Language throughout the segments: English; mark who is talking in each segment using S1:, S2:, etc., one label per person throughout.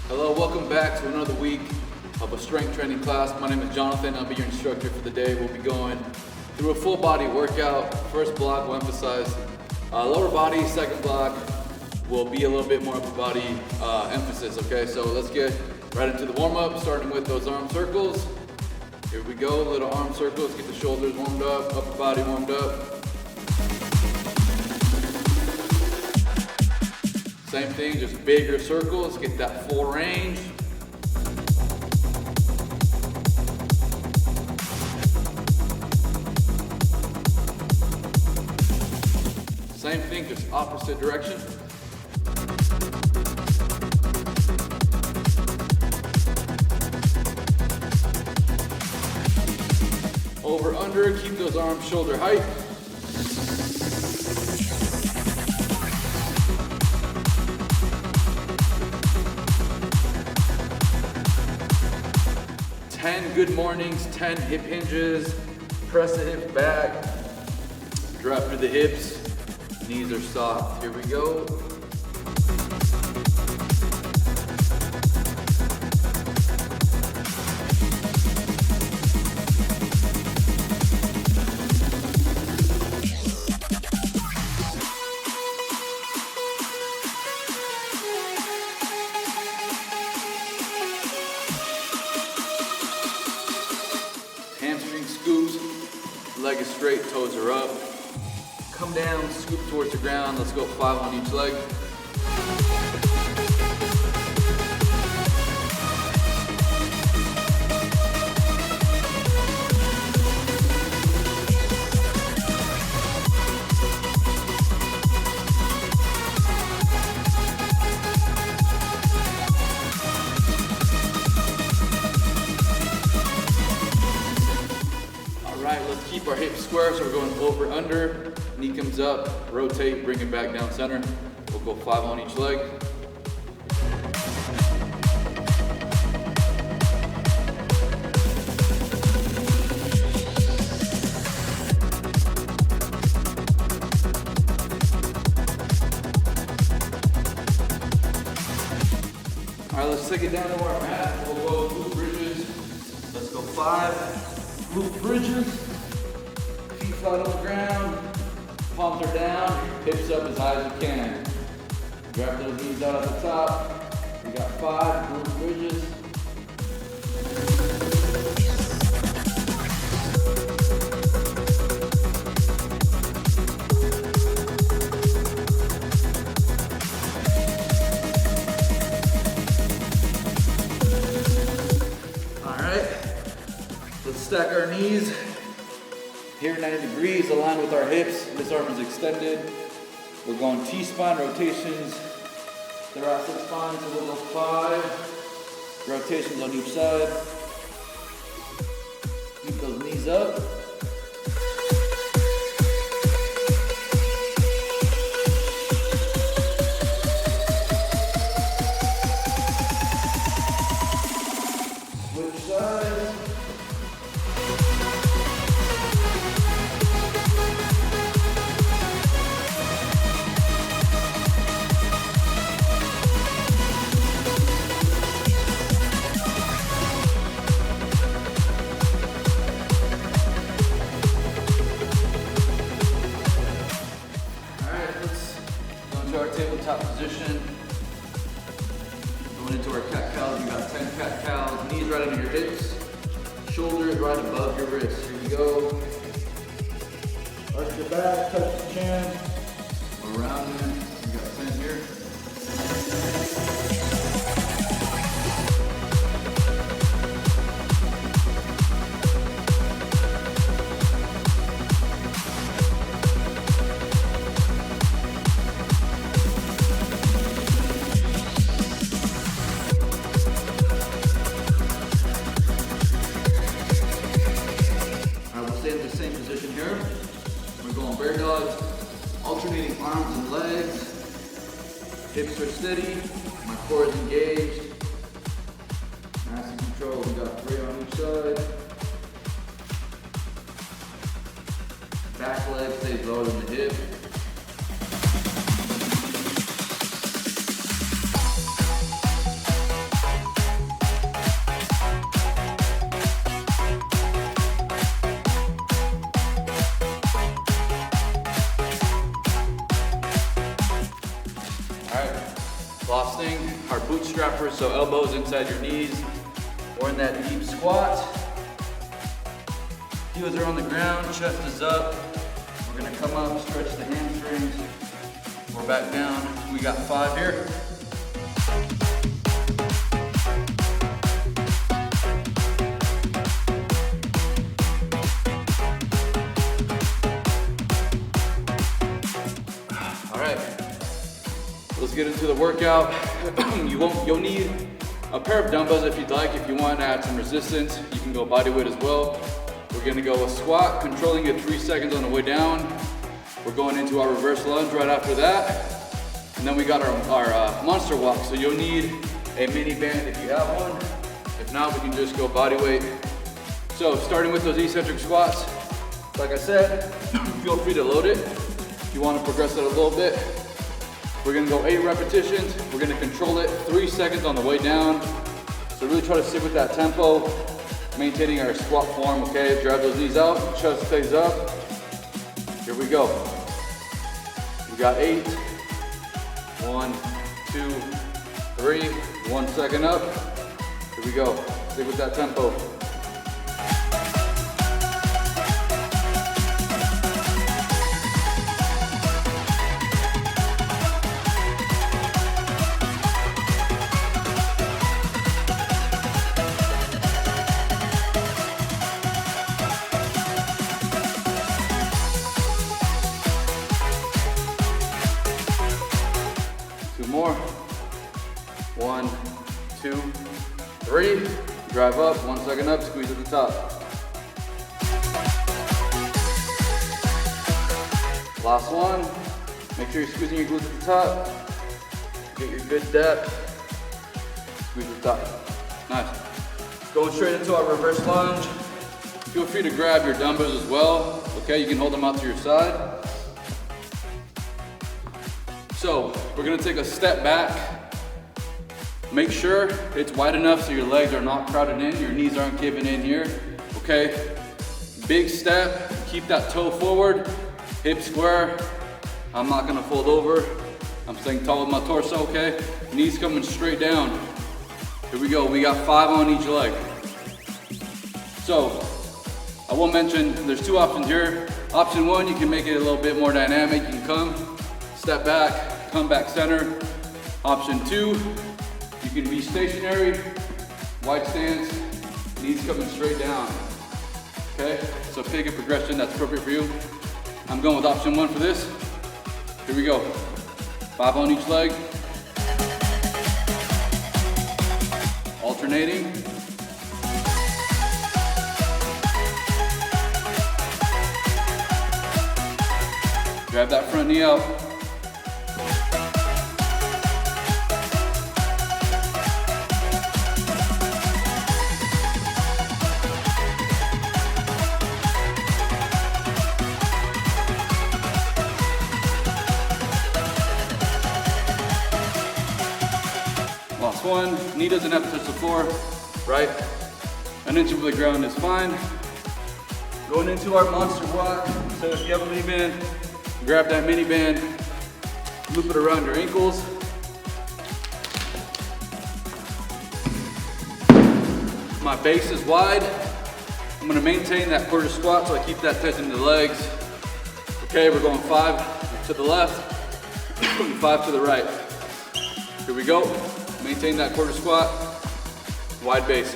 S1: Hello, welcome back to another week of a strength training class. My name is Jonathan. I'll be your instructor for the day. We'll be going through a full body workout. First block will emphasize lower body. Second block will be a little bit more upper body emphasis, okay? So let's get right into the warm-up, starting with those arm circles. Here we go, little arm circles. Get the shoulders warmed up, upper body warmed up. Same thing, just bigger circles, get that full range. Same thing, just opposite direction. Over, under, keep those arms shoulder height. Good mornings, 10 hip hinges, press the hip back, drop through the hips, knees are soft. Here we go. Hamstring scoops, leg is straight, toes are up. Come down, scoop towards the ground. Let's go 5 on each leg. Let's keep our hips square, so we're going over, under, knee comes up, rotate, bring it back down center. We'll go 5 on each leg. All right, let's take it down to our mat. We'll go glute bridges. Let's go 5 glute bridges. Flat on the ground, palms are down, hips up as high as you can. Grab those knees out at the top. We got 5 glute bridges. All right, let's stack our knees. Here 90 degrees, aligned with our hips. This arm is extended. We're going T-spine rotations, thoracic spine, so we'll go 5 rotations on each side. Keep those knees up. Switch sides. Our tabletop position. Going into our cat cows, we got 10 cat cows. Knees right under your hips, shoulders right above your wrists. Here we go. Arch your back, touch the chin. Around you. We got 10 here. Same position here. We're going bear dogs, alternating arms and legs. Hips are steady, my core is engaged. Nice and controlled. We got 3 on each side. Back leg stays lower than the hip. Last thing, our bootstrappers, so elbows inside your knees. We're in that deep squat. Heels are on the ground, chest is up. We're gonna come up, stretch the hamstrings. We're back down. We got 5 here. All right, let's get into the workout. You'll need a pair of dumbbells if you'd like. If you want to add some resistance, you can go body weight as well. We're gonna go a squat, controlling it 3 seconds on the way down. We're going into our reverse lunge right after that. And then we got our monster walk. So you'll need a mini band if you have one. If not, we can just go body weight. So starting with those eccentric squats, like I said, feel free to load it. If you want to progress it a little bit, we're gonna go 8 repetitions. We're gonna control it 3 seconds on the way down. So really try to stick with that tempo, maintaining our squat form, okay? Drive those knees out, chest stays up. Here we go. We got 8. 1, 2, 3. 1 second up. Here we go. Stick with that tempo. More. 1, 2, 3. Drive up, 1 second up, squeeze at the top. Last one. Make sure you're squeezing your glutes at the top. Get your good depth. Squeeze at the top. Nice. Going straight into our reverse lunge. Feel free to grab your dumbbells as well. Okay, you can hold them out to your side. So we're gonna take a step back. Make sure it's wide enough so your legs are not crowded in, your knees aren't caving in here, okay? Big step, keep that toe forward, hip square. I'm not gonna fold over. I'm staying tall with my torso, okay? Knees coming straight down. Here we go, we got 5 on each leg. So, I will mention there's 2 options here. Option 1, you can make it a little bit more dynamic. You can come, step back, come back center. Option 2, you can be stationary, wide stance, knees coming straight down. Okay, so pick a progression that's appropriate for you. I'm going with option 1 for this. Here we go. 5 on each leg. Alternating. Grab that front knee out. Last one, knee doesn't have to touch the floor, right? An inch over the ground is fine. Going into our monster walk. So if you have a mini band, grab that mini band, loop it around your ankles. My base is wide. I'm gonna maintain that quarter squat so I keep that tension in the legs. Okay, we're going 5 to the left, 5 to the right. Here we go. Maintain that quarter squat, wide base.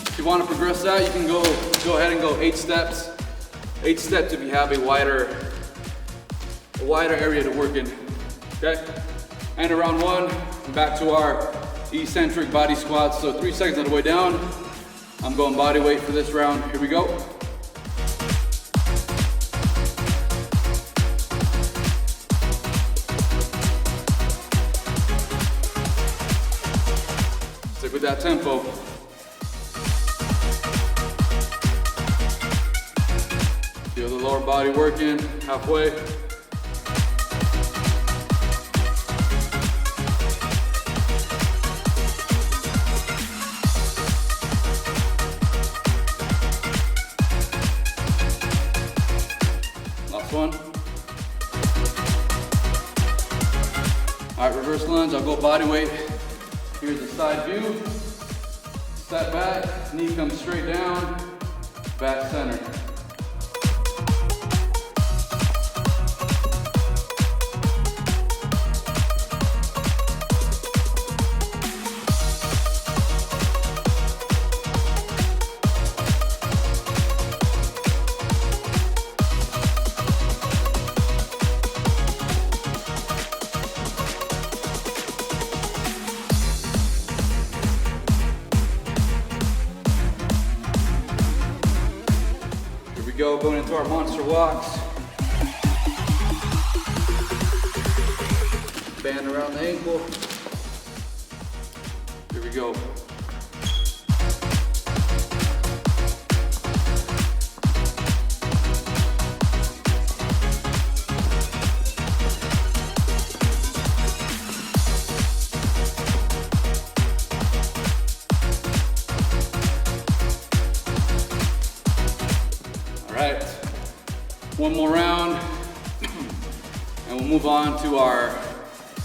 S1: If you want to progress that, you can go ahead and go 8 steps. 8 steps if you have a wider area to work in. Okay? And around 1, back to our eccentric body squats. So 3 seconds on the way down. I'm going body weight for this round. Here we go. Stick with that tempo. Feel the lower body working halfway. All right, reverse lunge, I'll go body weight. Here's the side view. Step back, knee comes straight down, back center. Going into our monster walks. Band around the ankle. Here we go. Alright, one more round, and we'll move on to our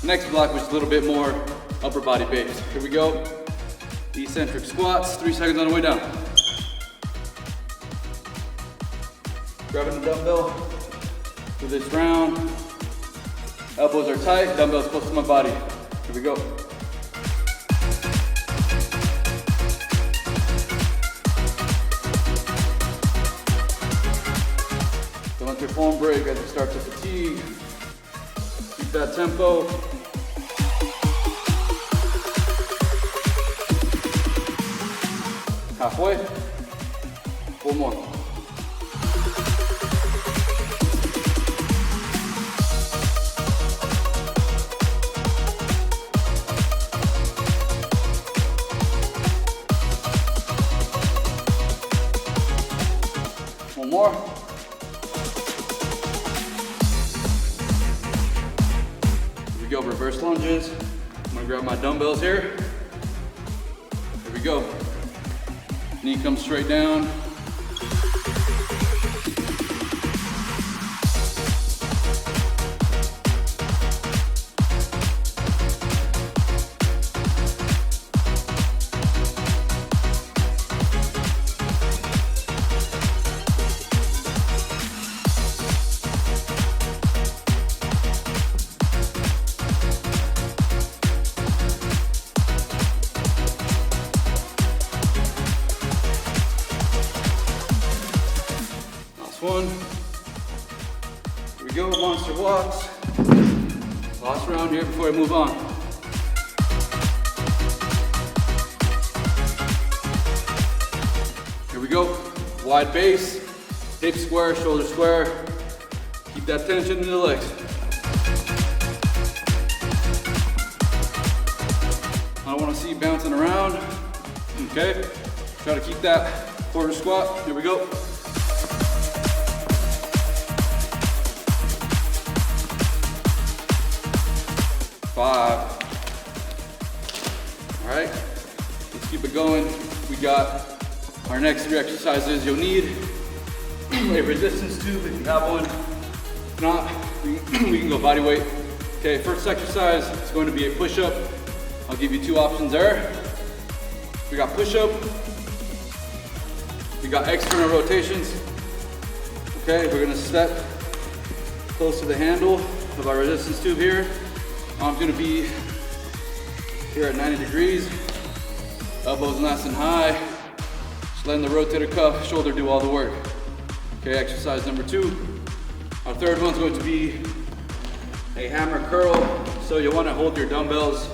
S1: next block, which is a little bit more upper body based. Here we go. Eccentric squats, 3 seconds on the way down. Grabbing the dumbbell for this round. Elbows are tight, dumbbells close to my body. Here we go. Your form break as you start to fatigue. Keep that tempo. Halfway. 4 more. One more. Go reverse lunges. I'm gonna grab my dumbbells here. Here we go. Knee comes straight down. One. Here we go, monster walks. Last round here before I move on. Here we go, wide base, hip square, shoulder square. Keep that tension in the legs. I don't want to see you bouncing around. Okay, try to keep that quarter squat. Here we go. 5. All right, let's keep it going. We got our next 3 exercises. You'll need a resistance tube if you have one. If not, we can go body weight. Okay, first exercise is going to be a push-up. I'll give you 2 options there. We got push-up. We got external rotations. Okay, we're gonna step close to the handle of our resistance tube here. Arm's gonna be here at 90 degrees. Elbows nice and high. Just letting the rotator cuff, shoulder do all the work. Okay, exercise number 2. Our third one's going to be a hammer curl. So you wanna hold your dumbbells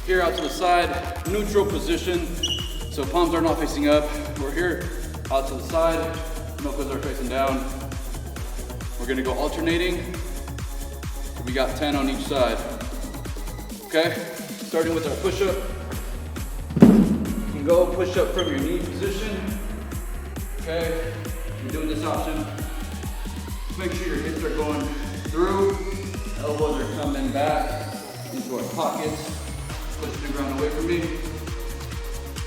S1: here out to the side, neutral position. So palms are not facing up. We're here out to the side, knuckles are facing down. We're gonna go alternating. We got 10 on each side. Okay, starting with our push-up. You can go push-up from your knee position. Okay, you're doing this option. Make sure your hips are going through. Elbows are coming back into our pockets. Push the ground away from me.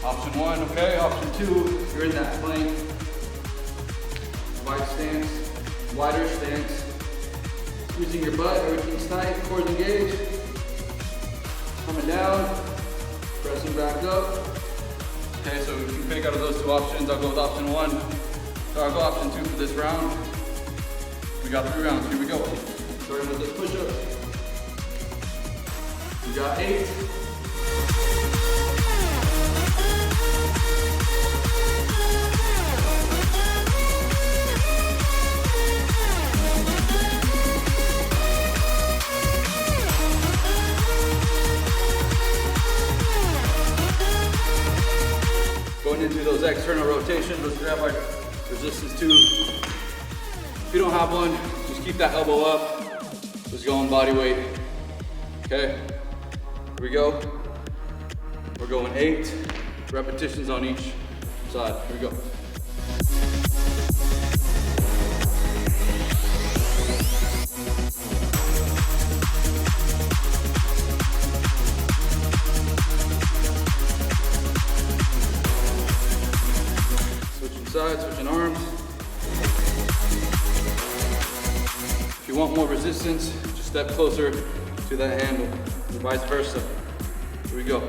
S1: Option 1, okay. Option 2, you're in that plank. Wide stance, wider stance. Squeezing your butt, everything's tight, core engaged. Coming down, pressing back up. Okay, so you can pick out of those two options. I'll go with option one. So I'll go option two for this round. We got 3 rounds, here we go. Starting with this push-up. We got 8. Going into those external rotations, let's grab our resistance tube. If you don't have one, just keep that elbow up. Just go on body weight. Okay, here we go. We're going 8 repetitions on each side. Here we go. Sides, switching arms. If you want more resistance, just step closer to that handle, and vice versa. Here we go.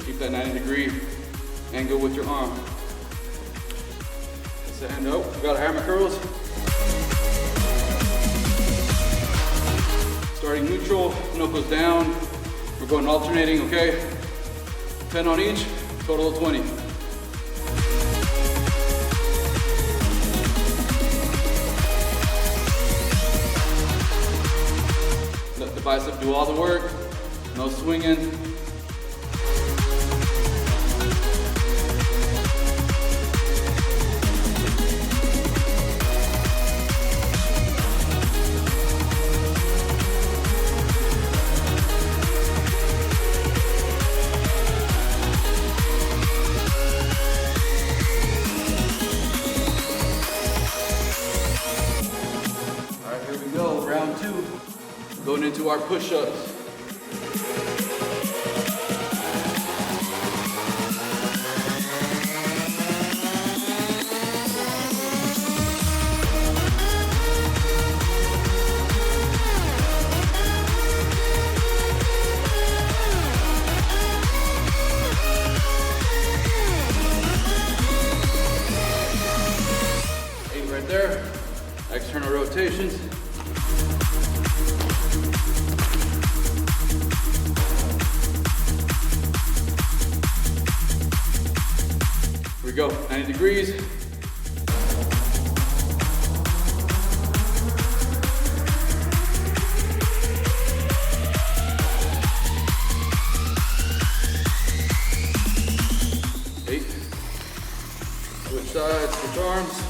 S1: Keep that 90-degree angle with your arm. Stand up, we got our hammer curls. Starting neutral, knuckles down. We're going alternating, okay? 10 on each, total of 20. Let the bicep do all the work, no swinging. Round 2, going into our push-ups. Right there, external rotations. Here we go, 90 degrees. Switch sides, switch arms.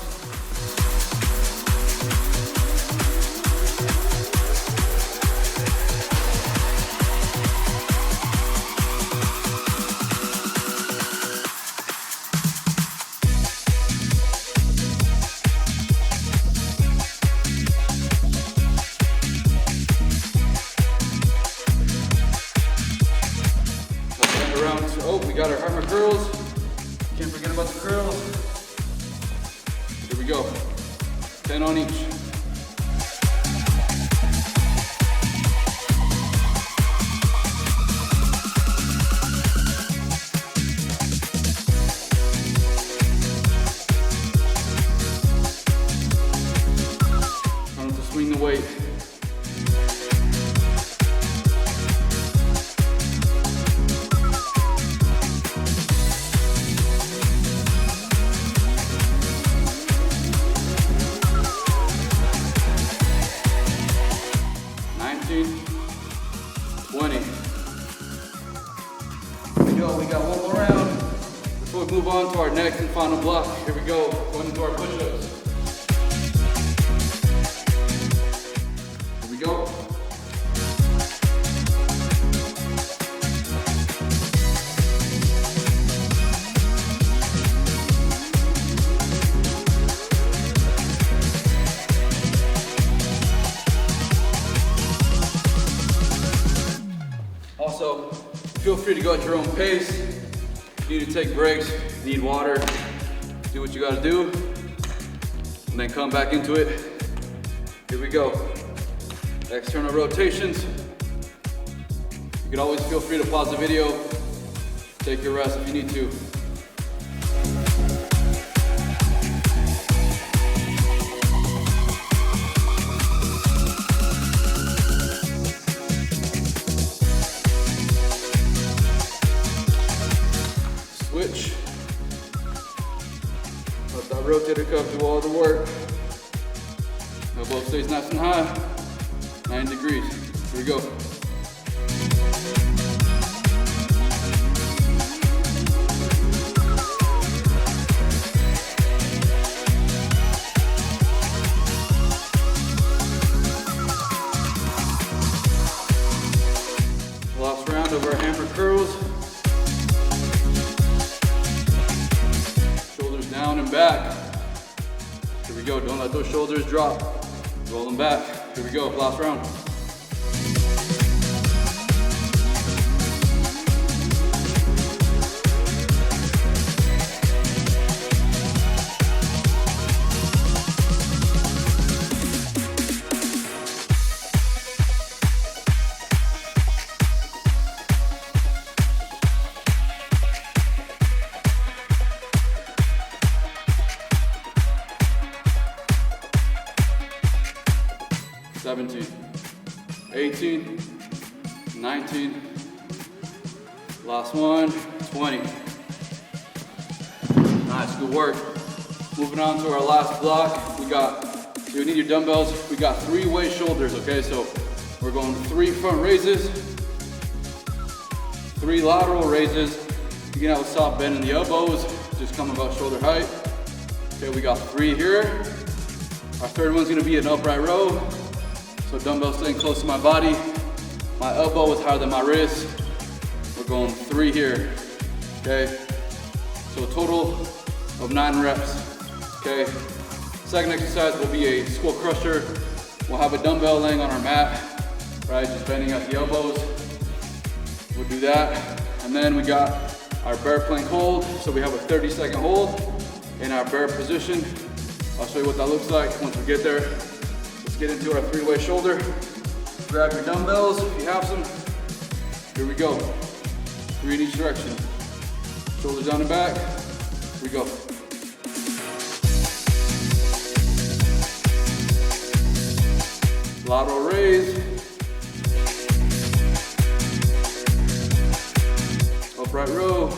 S1: Oh, we got our hammer curls. Can't forget about the curls. Here we go. 10 on each. Trying to swing the weight. We got one more round before we move on to our next and final block. Here we go, going into our push-ups. Here we go. feel free to go at your own pace. If you need to take breaks, need water, do what you gotta do, and then come back into it. Here we go. External rotations. You can always feel free to pause the video, take your rest if you need to. Switch. Let that rotator cuff do all the work. Elbow stays nice and high. 9 degrees. Here we go. Last round of our hammer curls. Shoulders down and back. Here we go. Don't let those shoulders drop. Roll them back. Here we go. Last round. Seventeen, 18, 19, last one, 20. Nice, good work. Moving on to our last block. You need your dumbbells. We got 3-way shoulders, okay? So we're going 3 front raises, 3 lateral raises. You can have a soft bend in the elbows, just come about shoulder height. Okay, we got 3 here. Our third one's gonna be an upright row. So dumbbells staying close to my body. My elbow is higher than my wrist. We're going 3 here, okay? So a total of 9 reps, okay? Second exercise will be a skull crusher. We'll have a dumbbell laying on our mat, right? Just bending at the elbows. We'll do that. And then we got our bear plank hold. So we have a 30-second hold in our bear position. I'll show you what that looks like once we get there. Let's get into our 3-way shoulder. Grab your dumbbells if you have some. Here we go. 3 in each direction. Shoulders down and back. Here we go. Lateral raise. Upright row.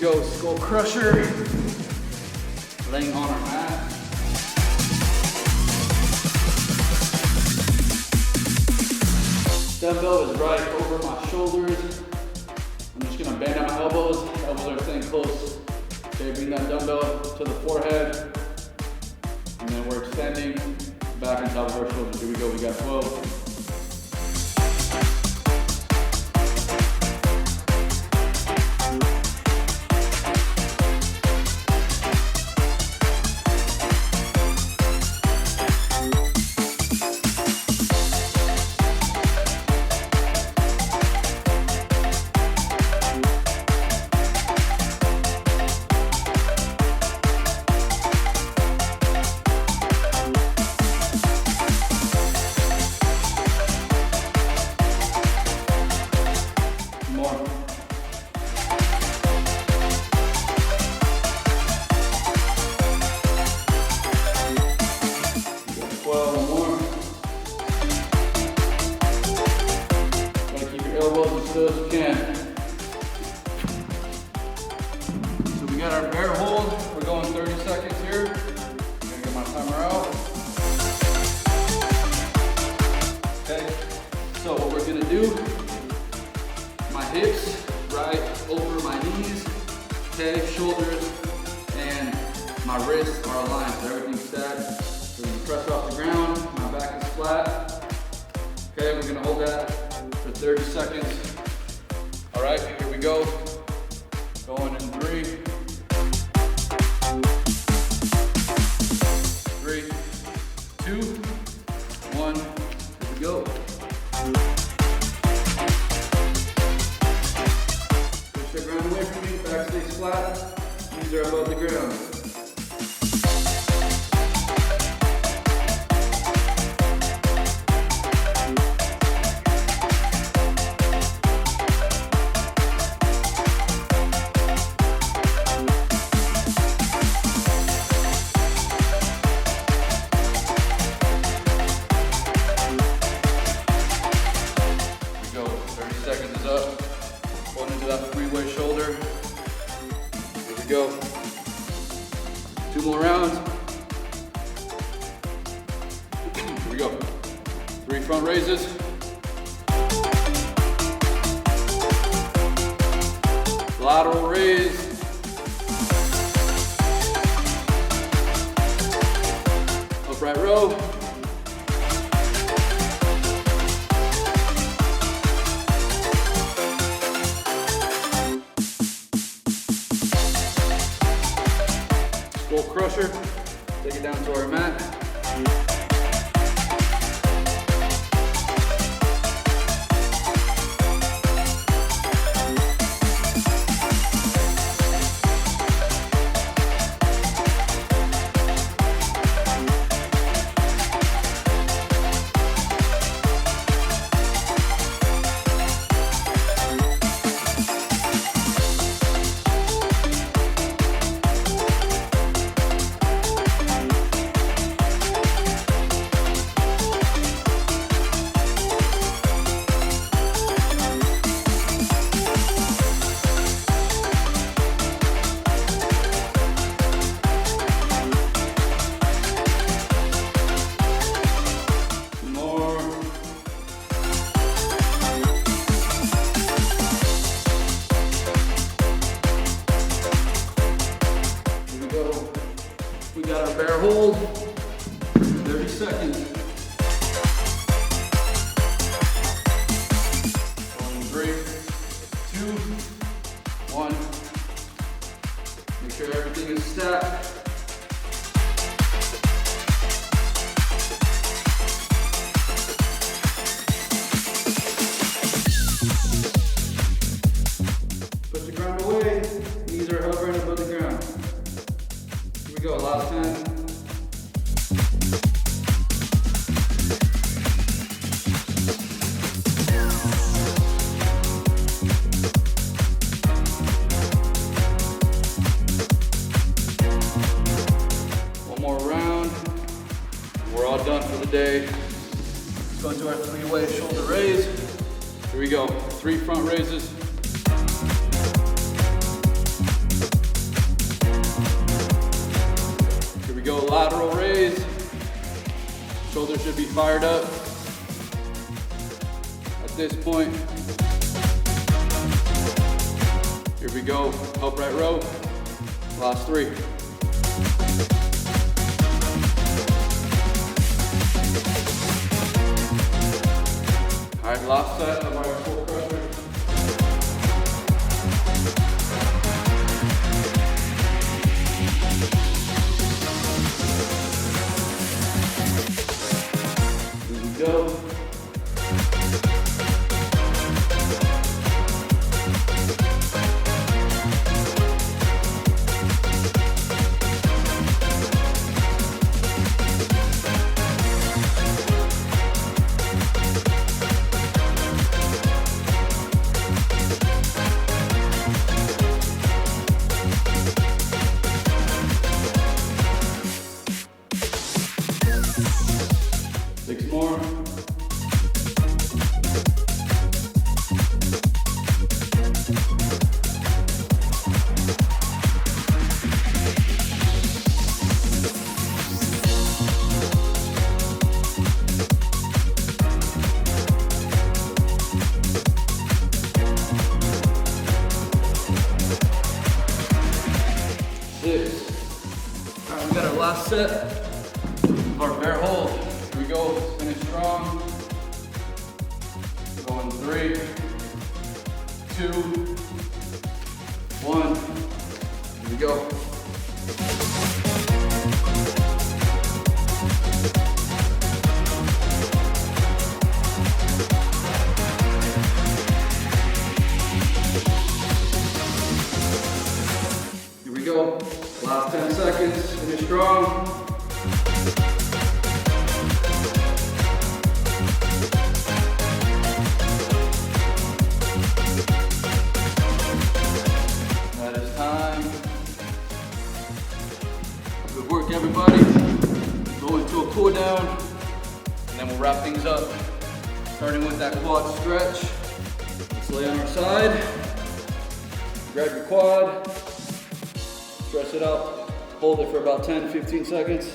S1: Go skull crusher, laying on our mat. Dumbbell is right over my shoulders. I'm just gonna bend at my elbows. Elbows are staying close. Okay, bring that dumbbell to the forehead. And then we're extending back on top of our shoulders. Here we go, we got 12. Elbows as still as you can. So we got our bear hold. We're going 30 seconds here. I'm gonna get my timer out. Okay. So what we're gonna do, my hips right over my knees. Okay, shoulders and my wrists are aligned. So everything's stacked. So we're gonna press off the ground. My back is flat. Okay, we're gonna hold that for 30 seconds. All right, here we go. Going in 3, 3, one, here we go. Push the ground away from me, back stays flat, knees are above the ground. Seconds is up. Going into that three-way shoulder. Here we go. 2 more rounds. Here we go. 3 front raises. Lateral raise. Upright row. Skull crusher, take it down to our mat. We got our bear hold, 30 seconds. On 3, 2, 1. Make sure everything is stacked. Push the ground away, knees are hovering above the ground. Here we go, last 10. One more round, and we're all done for the day. Let's go into our three-way shoulder raise. Here we go, 3 front raises. Go lateral raise. Shoulders should be fired up. At this point, here we go, upright row. Last 3. All right, last set of our full crusher. Go. Six more. All right, we got our last set of our bear hold. Here we go, finish strong. Going 3, 2, 1. Here we go. strong. That is time. Good work, everybody. Go into a cool down, and then we'll wrap things up. Starting with that quad stretch. Let's lay on our side. Grab your quad. Stretch it up. Hold it for about 10-15 seconds.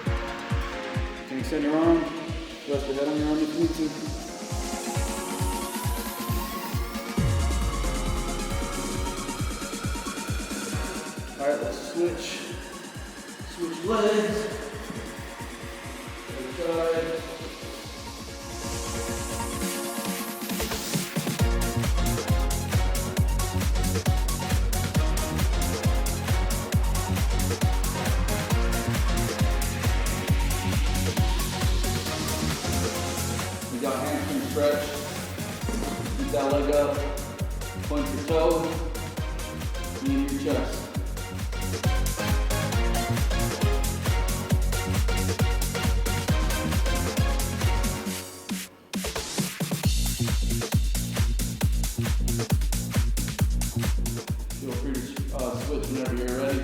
S1: You can extend your arm. Rest your head on your arm if you need to. All right, let's switch legs. Other side. We got hamstring stretch. Keep that leg up. Point your toe. Knee to your chest. Feel free to switch whenever you're ready.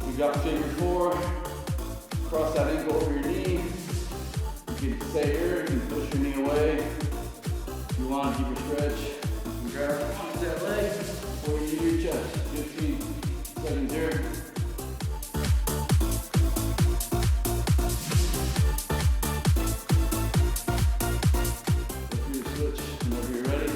S1: We got figure four. Cross that ankle over your knee. You can stay here, you can push your knee away. If you want to keep your stretch, you can grab onto that leg or you do your chest. 15 seconds here. Switch whenever you're ready.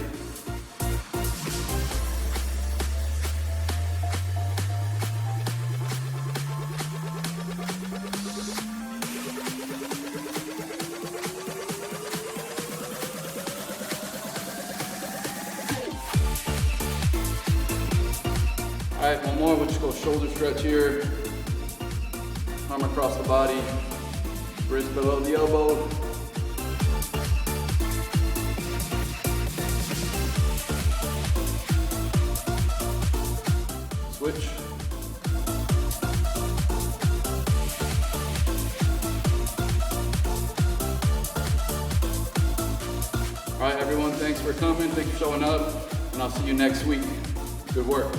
S1: All right, one more. We'll just go shoulder stretch here. Arm across the body. Wrist below the elbow. Switch. All right, everyone, thanks for coming. Thanks for showing up, and I'll see you next week. Good work.